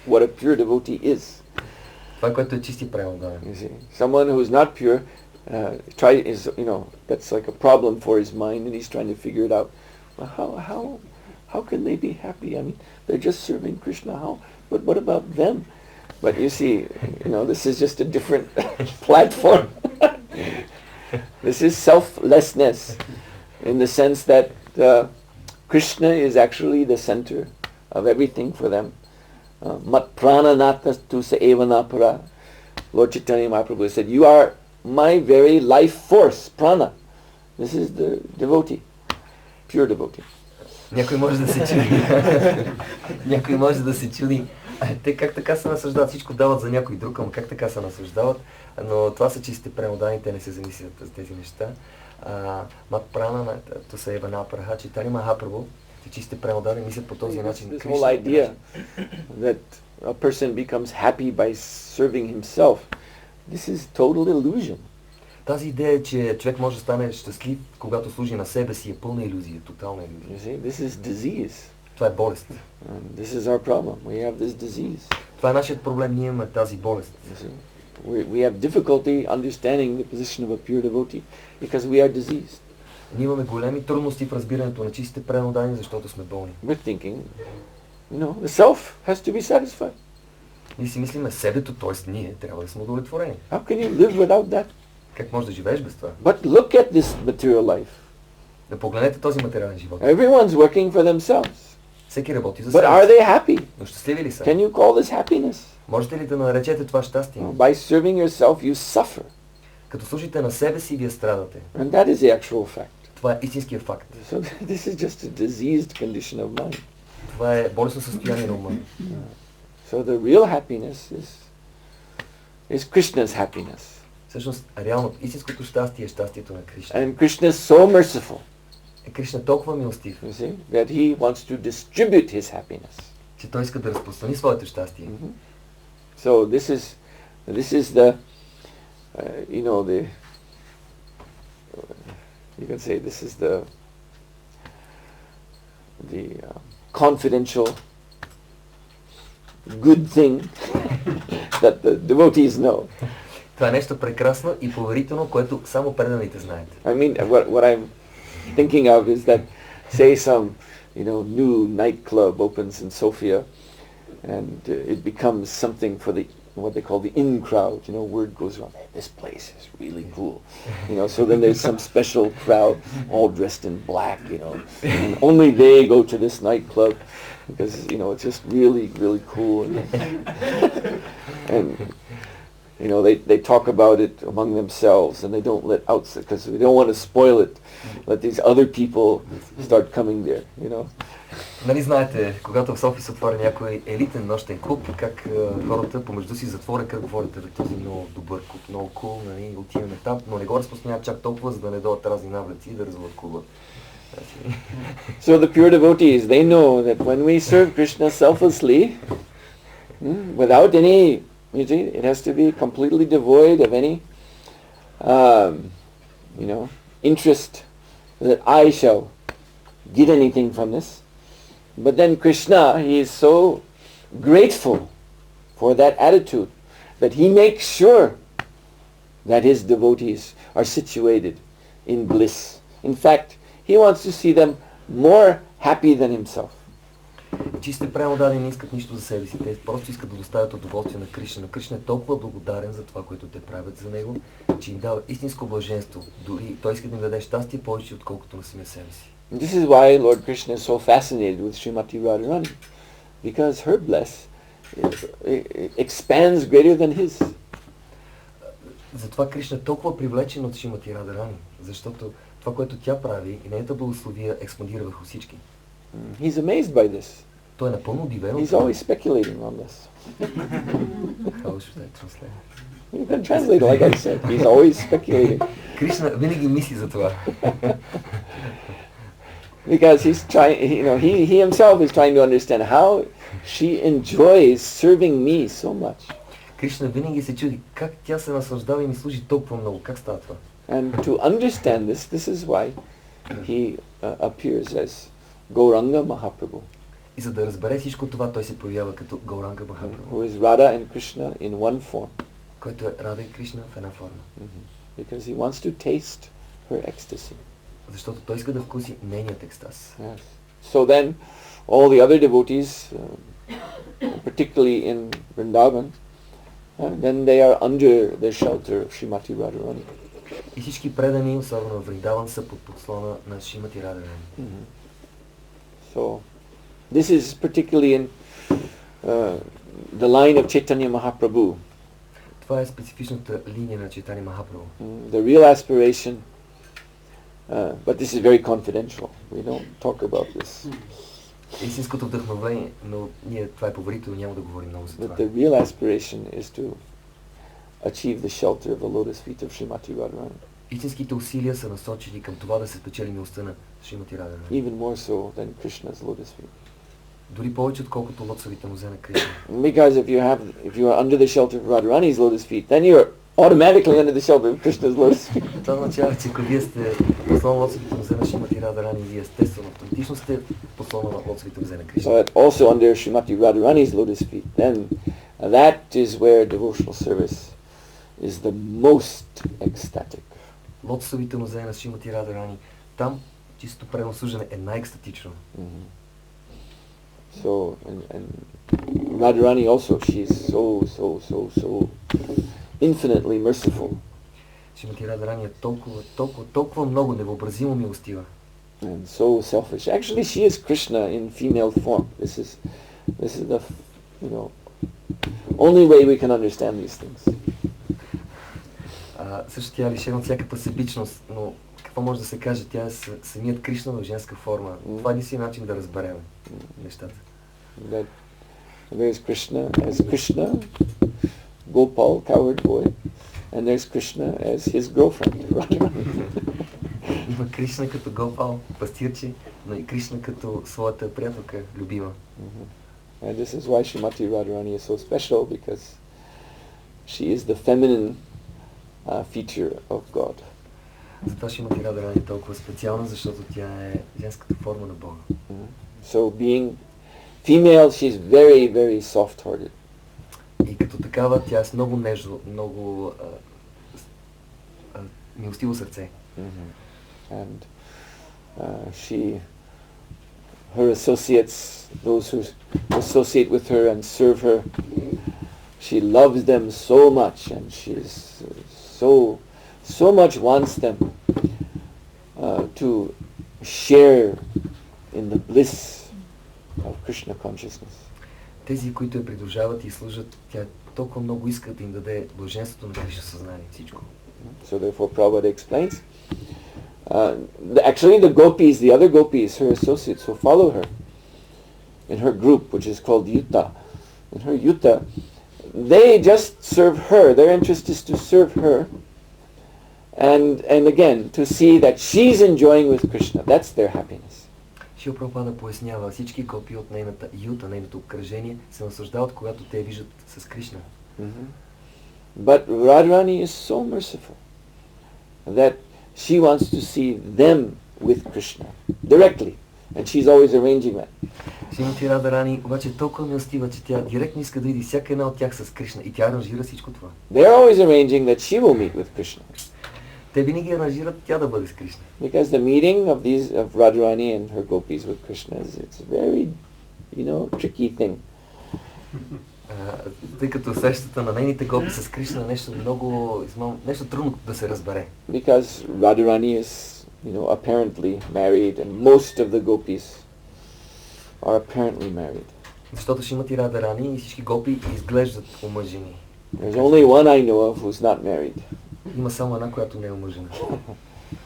what a pure devotee is. Това е, което е чисти преданен. You see, someone who's not pure that's like a problem for his mind, and he's trying to figure it out. Well, how can they be happy? I mean, they're just serving Krishna. But what about them? But you see, this is just a different platform. This is selflessness, in the sense that Krishna is actually the center of everything for them. Mat prananata tu sa evanapara. Lord Chaitanya Mahaprabhu said, you are my very life force, prana. This is the devotee, pure devotee. Някой може да се чуди. Те как така се наслаждават? Всичко дават за някой друг, ама как така се наслаждават? Но това са чистите преданни, те не се замислят за тези неща. Мат прана, то са Евана Праха, Чайтанья Махапрабху, те чистите преданни мислят по този начин. This whole idea that a person becomes happy by serving himself, this is total illusion. Тази идея, че човек може да стане щастлив, когато служи на себе си, е пълна илюзия, тотална илюзия. This is disease. Това е болест. This is our problem. We have this disease. Това е нашият проблем, ние имаме тази болест. We have difficulty understanding the position of a pure devotee because we are diseased. Ние имаме големи трудности в разбирането на чистите преданни, защото сме болни. We're thinking, the self has to be satisfied. Ние си мислиме себето, т.е. ние трябва да сме удовлетворени. How can you live without that? Как можеш да живееш без това? But look at this material life. Да погледнете този материален живот. Everyone's working for themselves. Всеки работи за But себе are си. they happy? Но щастливи ли са? Can you call this happiness? Можете ли да наречете това щастие? By serving yourself, you suffer. Като служите на себе си, вие страдате. And that is the actual fact. Това е истинският факт. So this is just a diseased condition of mind. Това е болестно състояние на ума. So the real happiness is Krishna's happiness. Всъщност, реално, истинското щастие е щастието на Кришна. And Krishna is so merciful. Кришна е толкова милостив, You see, that he wants to distribute his happiness. че той иска да разпространи своето щастие. So this is the you can say this is the confidential good thing that the devotees know. Това е нещо прекрасно и поверително, което само преданите знаят. I mean, what I'm thinking of is that, say some, new nightclub opens in Sofia, and it becomes something for what they call the in crowd. Word goes around, hey, this place is really cool. So then there's some special crowd, all dressed in black. And only they go to this nightclub because it's just really, really cool. And they talk about it among themselves, and they don't let outside, because they don't want to spoil it. Let these other people start coming there, Нали знаете, когато в София се отваря някой елитен нощен клуб, как хората помежду си затворят кръг, говорят, този много добър клуб, много кул, нали, отиваме там, но не го разпространяват чак толкова, за да не дойдат разни навлеци и да развалят клуба. So the pure devotees, they know that when we serve Krishna selflessly, without any, it has to be completely devoid of any, interest that I shall get anything from this. But then Krishna, he is so grateful for that attitude that he makes sure that his devotees are situated in bliss. In fact, he wants to see them more happy than himself. Чисти преданни не искат нищо за себе си, те просто искат да доставят удоволствие на Кришна. Но Кришна е толкова благодарен за това, което те правят за него, че им дава истинско блаженство. Дори той иска да им даде щастие повече, отколкото на самия себе си. This is why Lord Krishna is so fascinated with Srimati Radharani, because her bliss expands greater than his. Затова Кришна е толкова привлечен от Шримати Радharani, защото това, което тя прави и нейната благословия експандира върху всички. He's amazed by this. Той е напълно удивен. He's always speculating on this. How should I translate? You can translate like I said. He's always speculating. Кришна винаги мисли за това. Because he's trying, he himself is trying to understand how she enjoys serving me so much. Кришна винаги се чуди как тя се наслаждава и ми служи толкова много. Как става това? And to understand this is why he appears as Gauranga Mahaprabhu. И за да разбере всичко това, той се появява като Гауранга Махапрабху, Who is Radha and Krishna in one form. който е Рада и Кришна в една форма. Because he wants to taste her ecstasy. Защото той иска да вкуси нейният екстаз. Yes. So then, all the other devotees, particularly in Vrindavan, then they are under the shelter of Srimati Radharani. И всички предани, особено в Вриндаван, са под подслона на Шримати Радharani. So, this is particularly in the line of Chaitanya Mahaprabhu. Това е специфичната линия на Чайтани Махапрабху. The real aspiration, but this is very confidential. We don't talk about this. Истинското вдъхновение, но ние това е поверително, няма да говорим много за But това. the real aspiration is to achieve the shelter of the lotus feet of Srimati Radharani. Истинските усилия са насочени към това да се спечели милостта на Шримати Радharani. Even more so than Krishna's lotus feet. Дори повече отколкото лотосовите нозе на Кришна. Because if you are under the shelter of Radharani's lotus feet, then you're automatically under the shelter of Krishna's lotus feet. Това означава, че ако вие сте послон на лотосовите нозе на Шримати Радharani, вие естествено автоматично сте послон на лотосовите нозе на Кришна. But also under Srimati Radharani's lotus feet, then that is where devotional service is the most ecstatic. Лотосовите нозе на Шримати Радharani, там чисто преносуждане е най-екстатично. So, and Radharani also, she's so infinitely merciful. Шримати Радharani е толкова много невъобразимо милостива. And so selfish. Actually, she is Krishna in female form. This is the, only way we can understand these things. Също тя е лишена от всякаква себичност, но какво може да се каже? Тя е самият Кришна в женска форма. Това е единствен начин да разберем нещата. That there's Krishna as Krishna, Gopal, coward boy, and there's Krishna as his girlfriend, Radharani. Има Кришна като Гопал, пастирче, но и Кришна като своята приятелка, любима. And this is why Srimati Radharani is so special, because she is the feminine feature of God. Затова Шримати Радharani е толкова специална, защото тя е женската форма на Бога. So being female, she's very, very soft-hearted. И като такава, тя е с много нежно, много милостиво сърце. And her associates, those who associate with her and serve her, she loves them so much, and she is so much wants them to share in the bliss of Krishna consciousness. Тези, които я придружават и служат, тя толкова много иска да им даде блаженството на Кришна съзнание, всичко. So therefore Prabhupada explains, actually the gopis, the other gopis, her associates who follow her in her group, which is called Yuta, in her Yuta, they just serve her. Their interest is to serve her, and again to see that she's enjoying with Krishna. That's their happiness. Шрила Прабхупада пояснява, всички гопи от нейната юта, нейното обкръжение, се наслаждават, когато те виждат с Кришна. But Radharani is so merciful that she wants to see them with Krishna directly, and she's always arranging that. Шримати Радharani обаче е толкова милостива, че тя директно иска да види всяка една от тях с Кришна и тя аранжира всичко това. They're always arranging that she will meet with Krishna. Те винаги аранжират тя да бъде с Кришна. Because the meeting of Radharani and her gopis with Krishna it's a very, tricky thing. Тъй като срещата на нейните гопи с Кришна е нещо трудно да се разбере. Because Radharani is, apparently married, and most of the gopis are apparently married. Защото Шримати Радharani и всички гопи изглеждат омъжени. There's only one I know of who's not married. Има само една, която не е омъжена.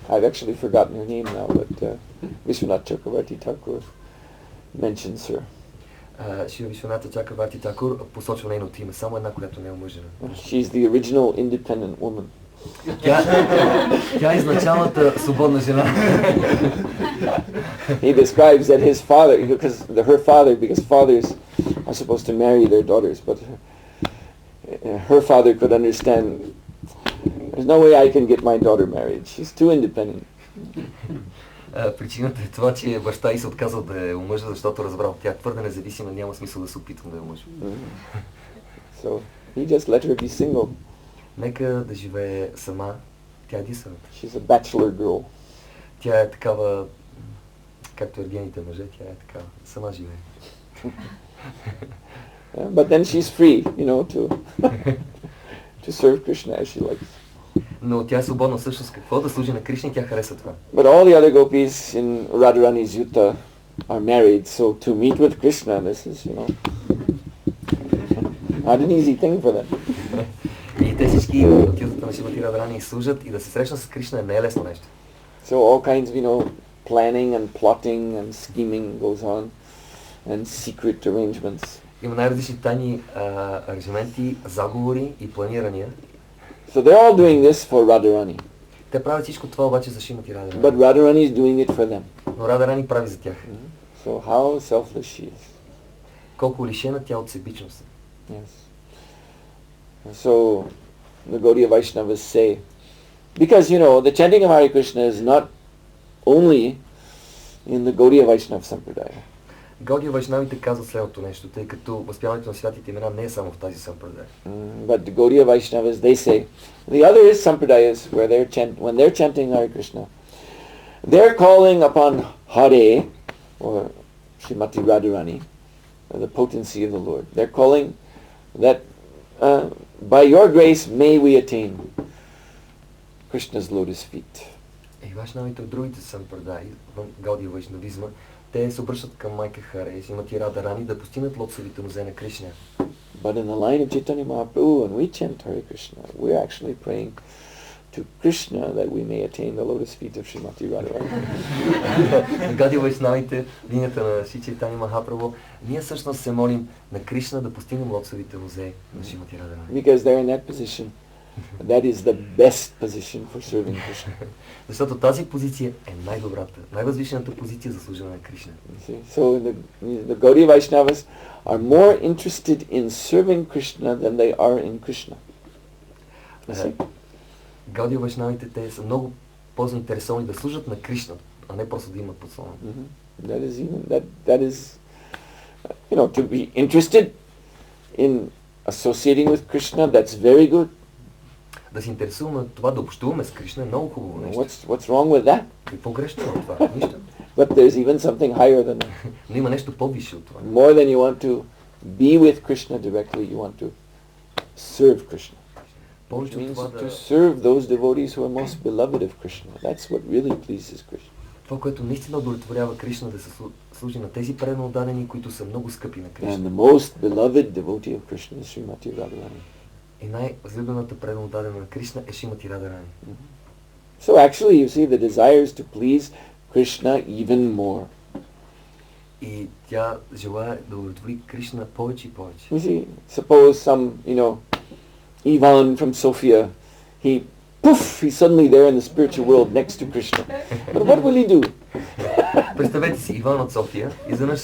I've actually forgotten her name now, but Vishwanath Chakravarti Thakur mentions her. Шрила Вишваната Чакраварти Такур посочва нейното име, само една, която не е омъжена. She's the original independent woman. Тя е изначалната свободна жена. He describes that his father, because fathers are supposed to marry their daughters, but her father could understand, there's no way I can get my daughter married. She's too independent. Причината е това, че баща й се отказал да я омъжа, защото разбрал, тя твърде независима, няма смисъл да се опитвам да я омъжа. So he just let her be single. Нека да живее сама, тя е единствената. She's a bachelor girl. Тя е такава, както ергените мъже, тя е такава, сама живее. But then she's free, to serve Krishna as she likes. Но тя е свободна всъщност какво да служи на Кришна и тя харесва това. But all the other gopis in Radharani's Yuta are married, so to meet with Krishna, this is, not an easy thing for them. И те всички от ютата на Шримати Радharani служат и да се срещнат с Кришна не е лесно нещо. So all kinds of, planning and plotting and scheming goes on, and secret arrangements. Има най-различни тайни аранжименти, заговори и планирания. So they're all doing this for Radharani. Те правят всичко това обаче за Шримати Радharani. But Radharani is doing it for them. Но Радharani прави за тях. So how selfless she is. Колко лишена тя от себичност. Yes. So the Gaudiya Vaishnavas say, because the chanting of Hare Krishna is not only in the Gaudiya Vaishnava Sampradaya. Гаудия Вайшнавите казват следното нещо, тъй като възпяването на святите имена не е само в тази сампрадая. But the Gaudiya Vaishnavas, they say, the other sampradayas where when they're chanting Hare Krishna, they're calling upon Hare, or Srimati Radharani, the potency of the Lord. They're calling that by your grace may we attain Krishna's lotus feet. И Вайшнавите от другите сампрадаи, в Гаудия Вайшнавизма, те се обръщат към майка Харе, Шримати Радharani, да постигнат лотосовите нозе на Кришна. But in the line of Chaitanya Mahaprabhu, when we chant Hare Krishna, we're actually praying to Krishna that we may attain the lotus feet of Srimati Radharani. На Гаудия Вайшнавите, линията на Шри Чайтаня Махапрабху, ние всъщност се молим на Кришна да постигнем лотосовите нозе на Шримати Радharani. Because they're in that position. That is the best position for serving Krishna. Защото тази позиция е най-добрата, най-възвишената позиция за служение на Кришна. So the Gaudiya Vaishnavas are more interested in serving Krishna than they are in Krishna. Гаудия Вайшнавите, те са много по-заинтересовани да служат на Кришна, а не просто да имат подслона. That is to be interested in associating with Krishna, that's very good. Да се интересуваме това да общуваме с Кришна е много хубаво нещо. What's wrong with that? Какво грешно е от това? Нищо. But there's even something higher than that. Но има нещо по-висше от това. More than you want to be with Krishna directly, you want to serve Krishna. Which means to serve those devotees who are most beloved of Krishna. That's what really pleases Krishna. Това, което наистина удовлетворява Кришна, да се служи на тези преданно отдадени, които са много скъпи на Кришна. And the most beloved devotee of Krishna is Srimati Radharani. И най-възлюбената преданно отдадена на Кришна е Шримати Радharani. So actually, you see, the desire is to please Krishna even more. И тя желае да удовлетвори Кришна повече и повече. You see, suppose some, Ivan from Sofia, he's suddenly there in the spiritual world next to Krishna. But what will he do? Представете си Иван от София, изведнъж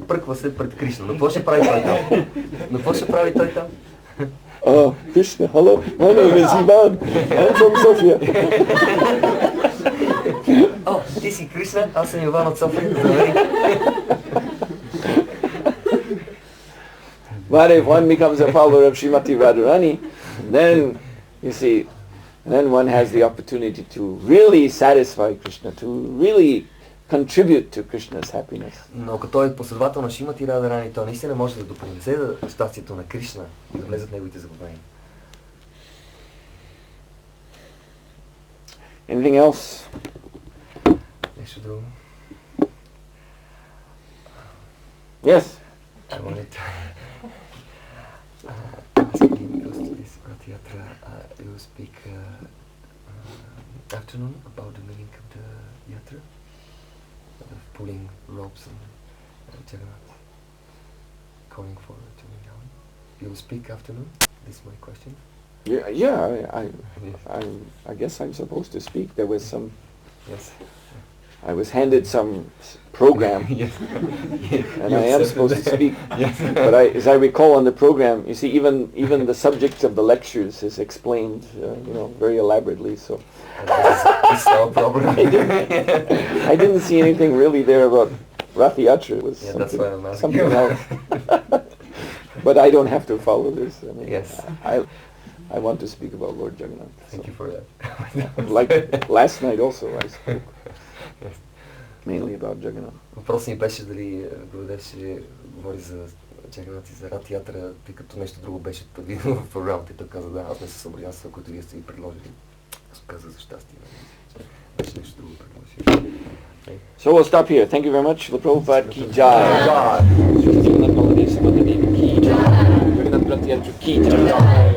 пръква се пред Кришна. Но какво ще прави той там? Но какво ще прави той там? Krishna, hello, my name is Ivan. I'm from Sofia. Ти си Кришна, аз съм Иван от София. Завери. But if one becomes a follower of Srimati Radharani, then, you see, then one has the opportunity to really satisfy Krishna, to really contribute to Krishna's happiness. Но като е последовател на Шримати Радharani, той наистина може да допринесе за щастието на Кришна и да влезат неговите заповедания. Anything else? Нещо друго? Yes. I wanted to ask you, because this Rathayatra, you speak afternoon about the meaning of the yatra, of pulling ropes and Jagannath going forward to Vrindavan. You will speak afternoon? This is my question. I guess I'm supposed to speak. There was some Yes. I was handed some program, Yes. and I am supposed to speak. Yes. But as I recall on the program, you see, even the subject of the lectures is explained, very elaborately. So This is our problem. I didn't see anything really there about Rath Yatra. It was That's why I'm asking. something else. But I don't have to follow this. I mean, Yes. I want to speak about Lord Jagannath. Thank you for that. Like last night also, I spoke mainly about Jagannath. Въпросът ми беше дали Гурудев говори за Джаганат и за Рат Ятра, тъй като нещо друго беше предвидено в програмата и той каза, да, аз не се съобразявам с това, което вие сте ви предложили. Аз казах за щастие. Беше нещо друго предложили. So we'll stop here. Thank you very much. Srila Prabhupada ki jai. Srila Jagannath Baladev Subhadra ki jai. Jagannath Rath Yatra ki jai.